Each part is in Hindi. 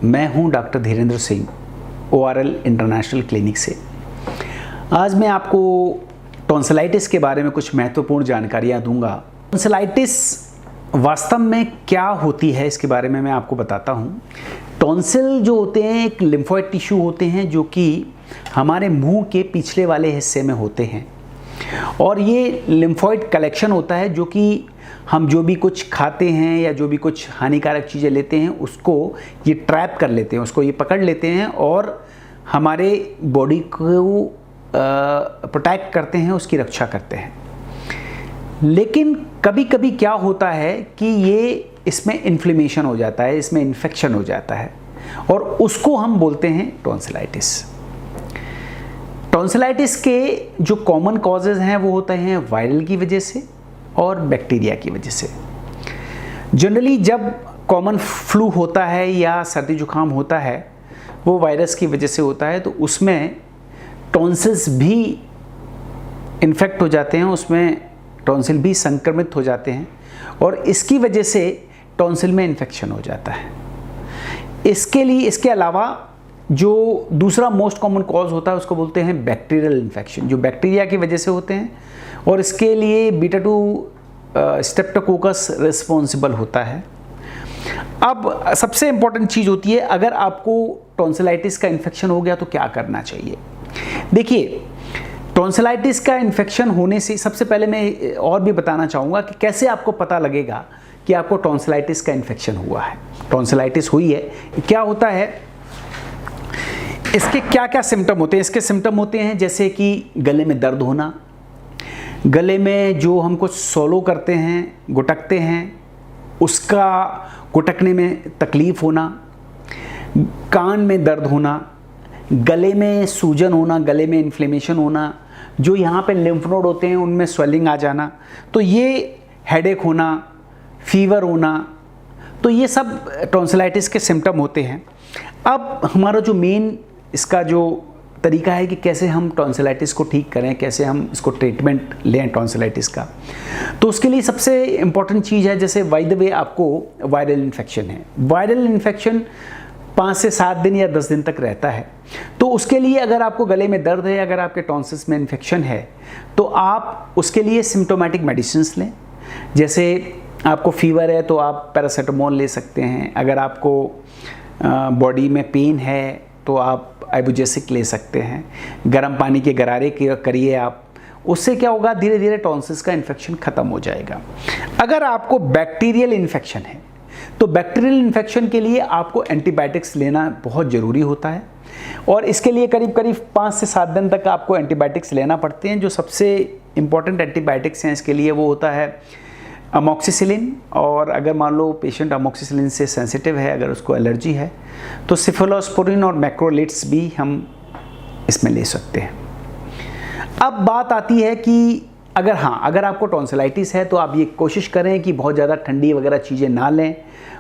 मैं हूं doctor Dhirendra Singh, ORL international clinic से। आज मैं आपको टॉन्सिलाइटिस के बारे में कुछ महत्वपूर्ण जानकारियां दूंगा। टॉन्सिलाइटिस वास्तव में क्या होती है इसके बारे में मैं आपको बताता हूं। टॉन्सिल जो होते हैं एक लिम्फोइड टिश्यू होते हैं जो कि हमारे मुंह के पिछले वाले हिस्से में होते हैं, और ये लिम्फोइड कलेक्शन होता है जो कि हम जो भी कुछ खाते हैं या जो भी कुछ हानिकारक चीज़ें लेते हैं उसको ये ट्रैप कर लेते हैं, उसको ये पकड़ लेते हैं और हमारे बॉडी को प्रोटेक्ट करते हैं, उसकी रक्षा करते हैं। लेकिन कभी कभी क्या होता है कि ये इसमें इन्फ्लेमेशन हो जाता है, इसमें इन्फेक्शन हो जाता है और उसको हम बोलते हैं टॉन्सिलाइटिस। टॉन्सिलाइटिस के जो कॉमन कॉजेज़ हैं वो होते हैं वायरल की वजह से और बैक्टीरिया की वजह से। जनरली जब कॉमन फ्लू होता है या सर्दी जुकाम होता है वो वायरस की वजह से होता है, तो उसमें टॉन्सिल्स भी इन्फेक्ट हो जाते हैं, उसमें टॉन्सिल भी संक्रमित हो जाते हैं और इसकी वजह से टॉन्सिल में इन्फेक्शन हो जाता है। इसके अलावा जो दूसरा मोस्ट कॉमन कॉज होता है उसको बोलते हैं बैक्टीरियल इन्फेक्शन, जो बैक्टीरिया की वजह से होते हैं, और इसके लिए बीटा-2 स्ट्रेप्टोकोकस रिस्पॉन्सिबल होता है। अब सबसे इम्पॉर्टेंट चीज़ होती है, अगर आपको टॉन्सिलाइटिस का इन्फेक्शन हो गया तो क्या करना चाहिए। देखिए, टॉन्सिलाइटिस का इन्फेक्शन होने से सबसे पहले मैं और भी बताना चाहूँगा कि कैसे आपको पता लगेगा कि आपको टॉन्सिलाइटिस का इन्फेक्शन हुआ है, टॉन्सिलाइटिस हुई है। क्या होता है, इसके क्या क्या सिम्टम होते हैं। इसके सिम्टम होते हैं जैसे कि गले में दर्द होना, गले में जो हम कुछ सोलो करते हैं, गुटकते हैं, उसका गुटकने में तकलीफ़ होना, कान में दर्द होना, गले में सूजन होना, गले में इन्फ्लेमेशन होना, जो यहाँ पे लिम्फ नोड होते हैं उनमें स्वेलिंग आ जाना, तो ये हेडेक होना, फीवर होना, तो ये सब टॉन्सिलाइटिस के सिम्टम होते हैं। अब हमारा जो मेन इसका जो तरीका है कि कैसे हम टॉन्सिलाइटिस को ठीक करें, कैसे हम इसको ट्रीटमेंट लें टॉन्सिलाइटिस का, तो उसके लिए सबसे इम्पॉर्टेंट चीज़ है, जैसे बाय द वे आपको वायरल इन्फेक्शन है, वायरल इन्फेक्शन 5 से 7 दिन या 10 दिन तक रहता है। तो उसके लिए अगर आपको गले में दर्द है, अगर आपके टॉन्सिल्स में इन्फेक्शन है, तो आप उसके लिए सिम्टोमेटिक मेडिसिन्स लें। जैसे आपको फीवर है तो आप पैरासीटामोल ले सकते हैं, अगर आपको बॉडी में पेन है तो आप आइबुजेसिक ले सकते हैं, गर्म पानी के गरारे करिए आप, उससे क्या होगा, धीरे धीरे टॉन्सिल्स का इन्फेक्शन ख़त्म हो जाएगा। अगर आपको बैक्टीरियल इन्फेक्शन है तो बैक्टीरियल इन्फेक्शन के लिए आपको एंटीबायोटिक्स लेना बहुत ज़रूरी होता है, और इसके लिए करीब करीब 5 से 7 दिन तक आपको एंटीबायोटिक्स लेना पड़ते हैं। जो सबसे इम्पॉर्टेंट एंटीबायोटिक्स हैं इसके लिए वो होता है अमोक्सिसिलिन, और अगर मान लो पेशेंट अमोक्सिसिलिन से सेंसिटिव है, अगर उसको एलर्जी है, तो सिफेलोस्पोरिन और मैक्रोलिड्स भी हम इसमें ले सकते हैं। अब बात आती है कि अगर आपको टॉन्सिलाइटिस है तो आप ये कोशिश करें कि बहुत ज़्यादा ठंडी वगैरह चीज़ें ना लें,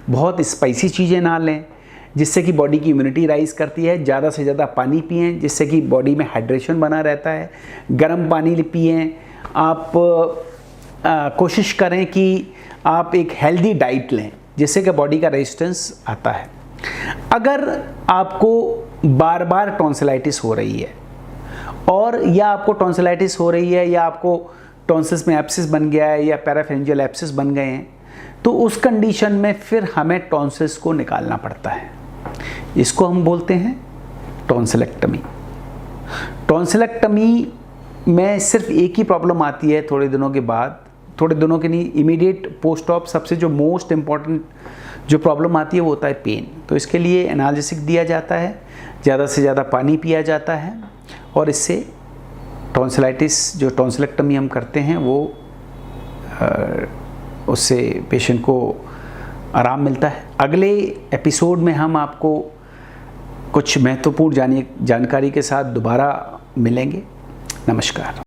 बहुत स्पाइसी चीज़ें ना लें, जिससे कि बॉडी की इम्यूनिटी राइज़ करती है। ज़्यादा से ज़्यादा पानी पिएँ, जिससे कि बॉडी में हाइड्रेशन बना रहता है। गर्म पानी पिएँ। आप कोशिश करें कि आप एक हेल्दी डाइट लें, जिससे कि बॉडी का रेजिस्टेंस आता है। अगर आपको बार बार टॉन्सिलाइटिस हो रही है, और या आपको टॉन्सिलाइटिस हो रही है या आपको टॉन्सिल्स में एब्सिस बन गया है या पैराफेरिंजियल एब्सिस बन गए हैं, तो उस कंडीशन में फिर हमें टॉन्सिल्स को निकालना पड़ता है। इसको हम बोलते हैं टॉन्सिलेक्टमी। टॉन्सिलेक्टमी में सिर्फ एक ही प्रॉब्लम आती है थोड़े दिनों के बाद, थोड़े दिनों के नहीं, इमीडिएट पोस्ट ऑप सबसे जो मोस्ट इम्पॉर्टेंट जो प्रॉब्लम आती है वो होता है पेन। तो इसके लिए एनाल्जेसिक दिया जाता है, ज़्यादा से ज़्यादा पानी पिया जाता है, और इससे टॉन्सिलाइटिस जो टॉन्सिलेक्टमी हम करते हैं वो उससे पेशेंट को आराम मिलता है। अगले एपिसोड में हम आपको कुछ महत्वपूर्ण जानकारी के साथ दोबारा मिलेंगे। नमस्कार।